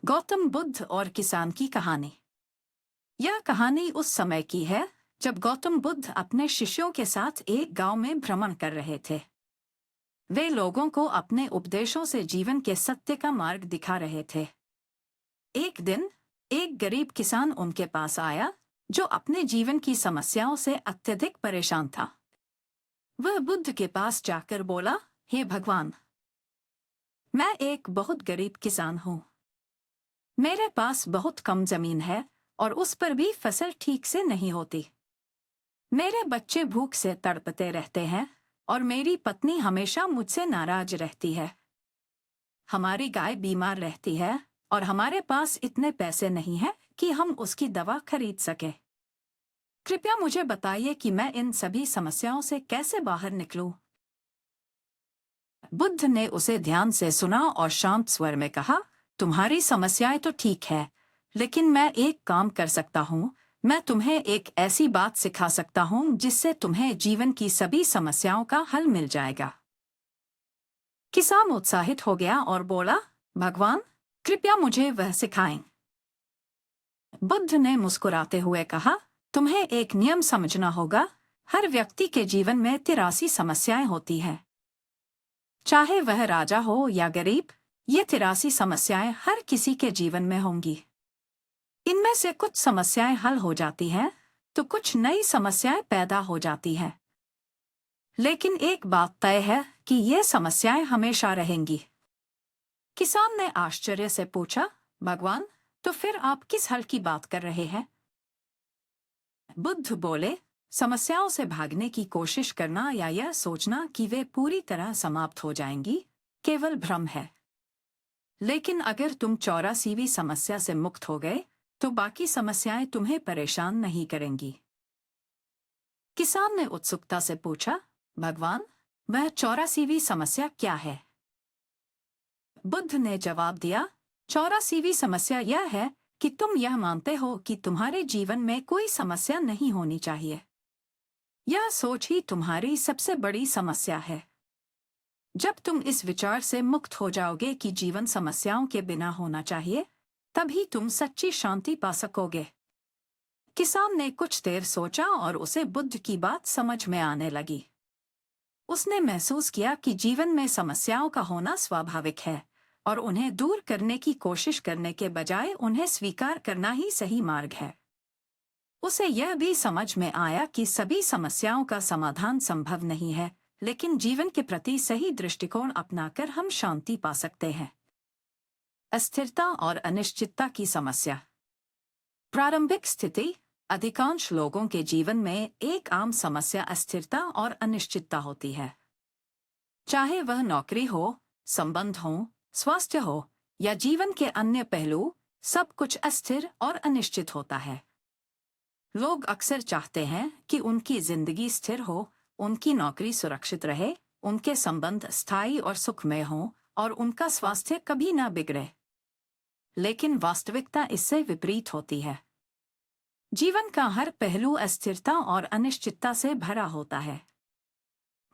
गौतम बुद्ध और किसान की कहानी। यह कहानी उस समय की है जब गौतम बुद्ध अपने शिष्यों के साथ एक गांव में भ्रमण कर रहे थे। वे लोगों को अपने उपदेशों से जीवन के सत्य का मार्ग दिखा रहे थे। एक दिन एक गरीब किसान उनके पास आया जो अपने जीवन की समस्याओं से अत्यधिक परेशान था। वह बुद्ध के पास जाकर बोला, हे भगवान, मैं एक बहुत गरीब किसान हूँ। मेरे पास बहुत कम जमीन है और उस पर भी फसल ठीक से नहीं होती। मेरे बच्चे भूख से तड़पते रहते हैं और मेरी पत्नी हमेशा मुझसे नाराज रहती है। हमारी गाय बीमार रहती है और हमारे पास इतने पैसे नहीं हैं कि हम उसकी दवा खरीद सकें। कृपया मुझे बताइए कि मैं इन सभी समस्याओं से कैसे बाहर निकलूं। बुद्ध ने उसे ध्यान से सुना और शांत स्वर में कहा, तुम्हारी समस्याएं तो ठीक है, लेकिन मैं एक काम कर सकता हूँ। मैं तुम्हें एक ऐसी बात सिखा सकता हूँ जिससे तुम्हें जीवन की सभी समस्याओं का हल मिल जाएगा। किसान उत्साहित हो गया और बोला, भगवान, कृपया मुझे वह सिखाएं। बुद्ध ने मुस्कुराते हुए कहा, तुम्हें एक नियम समझना होगा। हर व्यक्ति के जीवन में 83 समस्याएं होती हैं। चाहे वह राजा हो या गरीब, ये 83 समस्याएं हर किसी के जीवन में होंगी। इनमें से कुछ समस्याएं हल हो जाती हैं, तो कुछ नई समस्याएं पैदा हो जाती हैं। लेकिन एक बात तय है कि ये समस्याएं हमेशा रहेंगी। किसान ने आश्चर्य से पूछा, भगवान, तो फिर आप किस हल की बात कर रहे हैं? बुद्ध बोले, समस्याओं से भागने की कोशिश करना या यह सोचना कि वे पूरी तरह समाप्त हो जाएंगी, केवल भ्रम है। लेकिन अगर तुम 84वीं समस्या से मुक्त हो गए, तो बाकी समस्याएं तुम्हें परेशान नहीं करेंगी। किसान ने उत्सुकता से पूछा, भगवान, वह 84वीं समस्या क्या है? बुद्ध ने जवाब दिया, 84वीं समस्या यह है कि तुम यह मानते हो कि तुम्हारे जीवन में कोई समस्या नहीं होनी चाहिए। यह सोच ही तुम्हारी सबसे बड़ी समस्या है। जब तुम इस विचार से मुक्त हो जाओगे कि जीवन समस्याओं के बिना होना चाहिए, तभी तुम सच्ची शांति पा सकोगे। किसान ने कुछ देर सोचा और उसे बुद्ध की बात समझ में आने लगी। उसने महसूस किया कि जीवन में समस्याओं का होना स्वाभाविक है और उन्हें दूर करने की कोशिश करने के बजाय उन्हें स्वीकार करना ही सही मार्ग है। उसे यह भी समझ में आया कि सभी समस्याओं का समाधान संभव नहीं है, लेकिन जीवन के प्रति सही दृष्टिकोण अपनाकर हम शांति पा सकते हैं। अस्थिरता और अनिश्चितता की समस्या। प्रारंभिक स्थिति। अधिकांश लोगों के जीवन में एक आम समस्या अस्थिरता और अनिश्चितता होती है। चाहे वह नौकरी हो, संबंध हो, स्वास्थ्य हो या जीवन के अन्य पहलू, सब कुछ अस्थिर और अनिश्चित होता है। लोग अक्सर चाहते हैं कि उनकी जिंदगी स्थिर हो, उनकी नौकरी सुरक्षित रहे, उनके संबंध स्थायी और सुखमय हों और उनका स्वास्थ्य कभी ना बिगड़े। लेकिन वास्तविकता इससे विपरीत होती है। जीवन का हर पहलू अस्थिरता और अनिश्चितता से भरा होता है।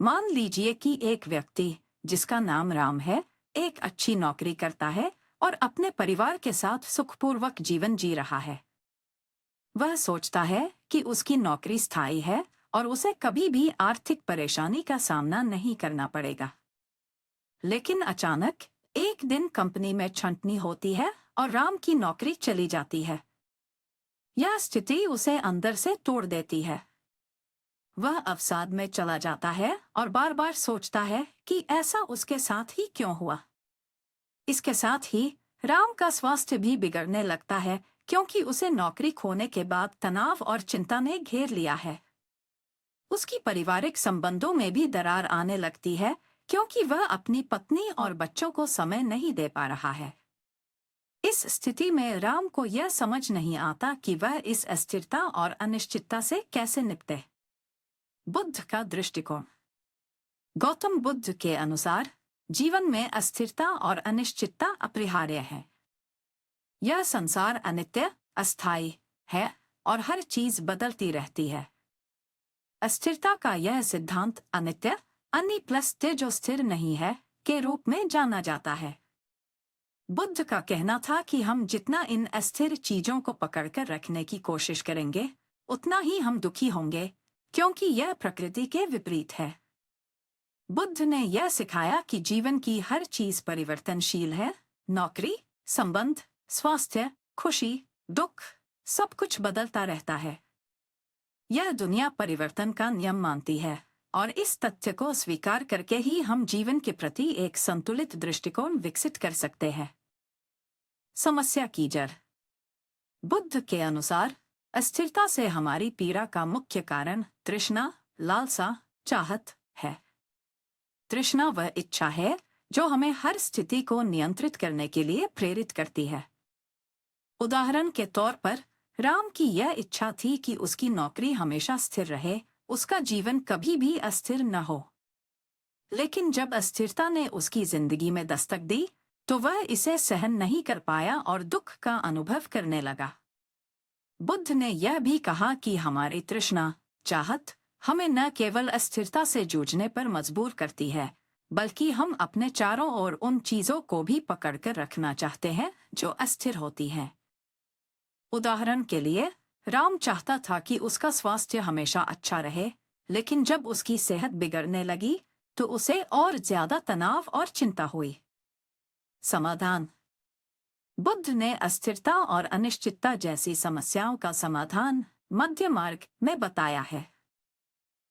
मान लीजिए कि एक व्यक्ति, जिसका नाम राम है, एक अच्छी नौकरी करता है और अपने परिवार के साथ सुखपूर्वक जीवन जी रहा है। वह सोचता है कि उसकी नौकरी स्थायी है और उसे कभी भी आर्थिक परेशानी का सामना नहीं करना पड़ेगा। लेकिन अचानक एक दिन कंपनी में छंटनी होती है और राम की नौकरी चली जाती है। यह स्थिति उसे अंदर से तोड़ देती है। वह अवसाद में चला जाता है और बार बार सोचता है कि ऐसा उसके साथ ही क्यों हुआ। इसके साथ ही राम का स्वास्थ्य भी बिगड़ने लगता है, क्योंकि उसे नौकरी खोने के बाद तनाव और चिंता ने घेर लिया है। उसकी पारिवारिक संबंधों में भी दरार आने लगती है, क्योंकि वह अपनी पत्नी और बच्चों को समय नहीं दे पा रहा है। इस स्थिति में राम को यह समझ नहीं आता कि वह इस अस्थिरता और अनिश्चितता से कैसे निपटे। बुद्ध का दृष्टिकोण। गौतम बुद्ध के अनुसार जीवन में अस्थिरता और अनिश्चितता अपरिहार्य है। यह संसार अनित्य, अस्थायी है और हर चीज बदलती रहती है। अस्थिरता का यह सिद्धांत अनित्य, अनि प्लस ते जो स्थिर नहीं है, के रूप में जाना जाता है। बुद्ध का कहना था कि हम जितना इन अस्थिर चीजों को पकड़कर रखने की कोशिश करेंगे उतना ही हम दुखी होंगे, क्योंकि यह प्रकृति के विपरीत है। बुद्ध ने यह सिखाया कि जीवन की हर चीज परिवर्तनशील है। नौकरी, संबंध, स्वास्थ्य, खुशी, दुख, सब कुछ बदलता रहता है। यह दुनिया परिवर्तन का नियम मानती है और इस तथ्य को स्वीकार करके ही हम जीवन के प्रति एक संतुलित दृष्टिकोण विकसित कर सकते हैं। समस्या की जड़। बुद्ध के अनुसार अस्थिरता से हमारी पीड़ा का मुख्य कारण तृष्णा, लालसा, चाहत है। तृष्णा वह इच्छा है जो हमें हर स्थिति को नियंत्रित करने के लिए प्रेरित करती है। उदाहरण के तौर पर राम की यह इच्छा थी कि उसकी नौकरी हमेशा स्थिर रहे, उसका जीवन कभी भी अस्थिर न हो। लेकिन जब अस्थिरता ने उसकी जिंदगी में दस्तक दी तो वह इसे सहन नहीं कर पाया और दुख का अनुभव करने लगा। बुद्ध ने यह भी कहा कि हमारी तृष्णा, चाहत हमें न केवल अस्थिरता से जूझने पर मजबूर करती है, बल्कि हम अपने चारों ओर उन चीजों को भी पकड़कर रखना चाहते हैं जो अस्थिर होती हैं। उदाहरण के लिए, राम चाहता था कि उसका स्वास्थ्य हमेशा अच्छा रहे, लेकिन जब उसकी सेहत बिगड़ने लगी तो उसे और ज्यादा तनाव और चिंता हुई। समाधान। बुद्ध ने अस्थिरता और अनिश्चितता जैसी समस्याओं का समाधान मध्य मार्ग में बताया है।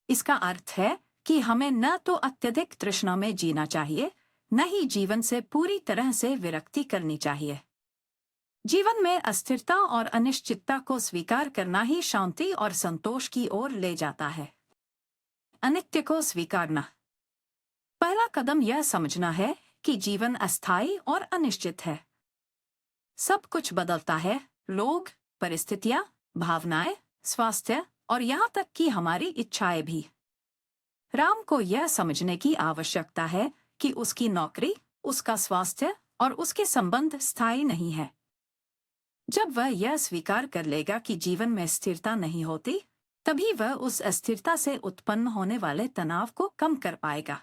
इसका अर्थ है कि हमें न तो अत्यधिक तृष्णा में जीना चाहिए, न ही जीवन से पूरी तरह से विरक्ति करनी चाहिए। जीवन में अस्थिरता और अनिश्चितता को स्वीकार करना ही शांति और संतोष की ओर ले जाता है। अनित्य को स्वीकारना। पहला कदम यह समझना है कि जीवन अस्थायी और अनिश्चित है। सब कुछ बदलता है, लोग, परिस्थितियां, भावनाएं, स्वास्थ्य और यहाँ तक कि हमारी इच्छाएं भी। राम को यह समझने की आवश्यकता है कि उसकी नौकरी, उसका स्वास्थ्य और उसके संबंध स्थायी नहीं है। जब वह यह स्वीकार कर लेगा कि जीवन में स्थिरता नहीं होती, तभी वह उस अस्थिरता से उत्पन्न होने वाले तनाव को कम कर पाएगा।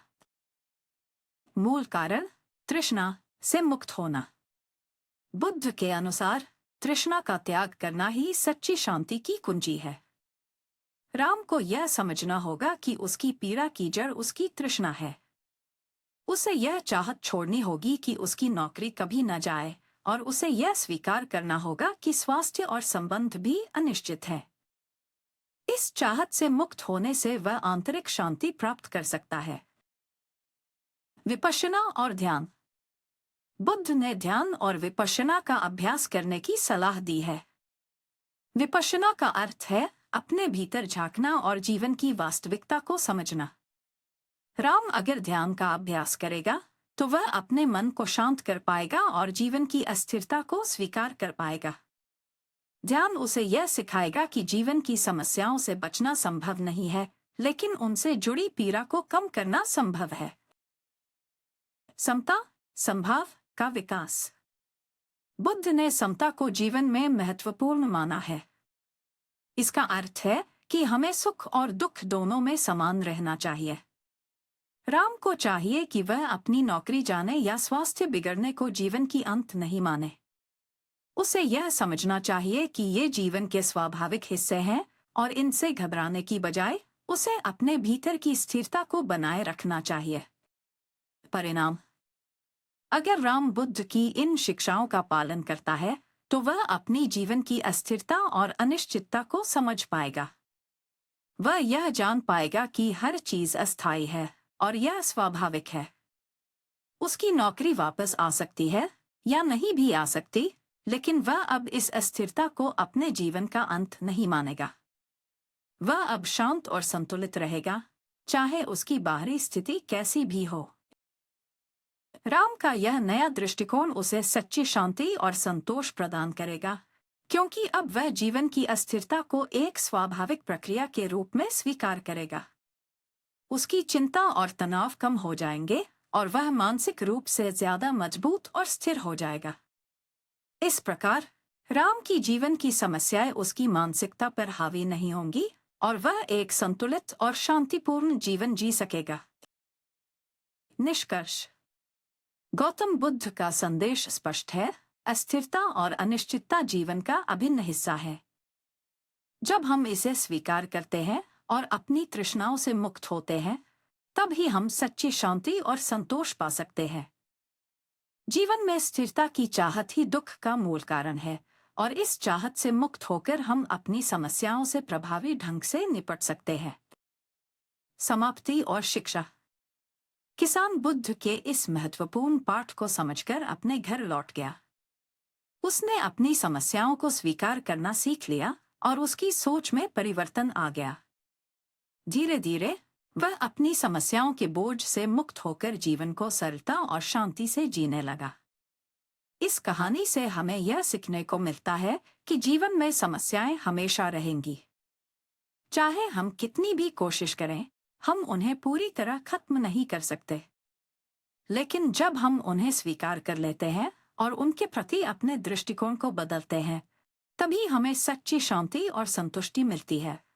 मूल कारण तृष्णा से मुक्त होना। बुद्ध के अनुसार तृष्णा का त्याग करना ही सच्ची शांति की कुंजी है। राम को यह समझना होगा कि उसकी पीड़ा की जड़ उसकी तृष्णा है। उसे यह चाहत छोड़नी होगी कि उसकी नौकरी कभी न जाए और उसे यह स्वीकार करना होगा कि स्वास्थ्य और संबंध भी अनिश्चित है। इस चाहत से मुक्त होने से वह आंतरिक शांति प्राप्त कर सकता है। विपश्यना और ध्यान। बुद्ध ने ध्यान और विपश्यना का अभ्यास करने की सलाह दी है। विपश्यना का अर्थ है अपने भीतर झांकना और जीवन की वास्तविकता को समझना। राम अगर ध्यान का अभ्यास करेगा तो वह अपने मन को शांत कर पाएगा और जीवन की अस्थिरता को स्वीकार कर पाएगा। ध्यान उसे यह सिखाएगा कि जीवन की समस्याओं से बचना संभव नहीं है, लेकिन उनसे जुड़ी पीड़ा को कम करना संभव है। समता, संभाव का विकास। बुद्ध ने समता को जीवन में महत्वपूर्ण माना है। इसका अर्थ है कि हमें सुख और दुख दोनों में समान रहना चाहिए। राम को चाहिए कि वह अपनी नौकरी जाने या स्वास्थ्य बिगड़ने को जीवन की अंत नहीं माने। उसे यह समझना चाहिए कि ये जीवन के स्वाभाविक हिस्से हैं और इनसे घबराने की बजाय उसे अपने भीतर की स्थिरता को बनाए रखना चाहिए। परिणाम। अगर राम बुद्ध की इन शिक्षाओं का पालन करता है तो वह अपनी जीवन की अस्थिरता और अनिश्चितता को समझ पाएगा। वह यह जान पाएगा कि हर चीज अस्थायी है और यह स्वाभाविक है। उसकी नौकरी वापस आ सकती है या नहीं भी आ सकती, लेकिन वह अब इस अस्थिरता को अपने जीवन का अंत नहीं मानेगा। वह अब शांत और संतुलित रहेगा, चाहे उसकी बाहरी स्थिति कैसी भी हो। राम का यह नया दृष्टिकोण उसे सच्ची शांति और संतोष प्रदान करेगा, क्योंकि अब वह जीवन की अस्थिरता को एक स्वाभाविक प्रक्रिया के रूप में स्वीकार करेगा। उसकी चिंता और तनाव कम हो जाएंगे और वह मानसिक रूप से ज्यादा मजबूत और स्थिर हो जाएगा। इस प्रकार राम की जीवन की समस्याएं उसकी मानसिकता पर हावी नहीं होंगी और वह एक संतुलित और शांतिपूर्ण जीवन जी सकेगा। निष्कर्ष। गौतम बुद्ध का संदेश स्पष्ट है, अस्थिरता और अनिश्चितता जीवन का अभिन्न हिस्सा है। जब हम इसे स्वीकार करते हैं और अपनी तृष्णाओं से मुक्त होते हैं, तब ही हम सच्ची शांति और संतोष पा सकते हैं। जीवन में स्थिरता की चाहत ही दुख का मूल कारण है, और इस चाहत से मुक्त होकर हम अपनी समस्याओं से प्रभावी ढंग से निपट सकते हैं। समाप्ति और शिक्षा। किसान बुद्ध के इस महत्वपूर्ण पाठ को समझकर अपने घर लौट गया। उसने अपनी समस्याओं को स्वीकार करना सीख लिया और उसकी सोच में परिवर्तन आ गया। धीरे धीरे वह अपनी समस्याओं के बोझ से मुक्त होकर जीवन को सरलता और शांति से जीने लगा। इस कहानी से हमें यह सीखने को मिलता है कि जीवन में समस्याएं हमेशा रहेंगी। चाहे हम कितनी भी कोशिश करें, हम उन्हें पूरी तरह खत्म नहीं कर सकते। लेकिन जब हम उन्हें स्वीकार कर लेते हैं और उनके प्रति अपने दृष्टिकोण को बदलते हैं, तभी हमें सच्ची शांति और संतुष्टि मिलती है।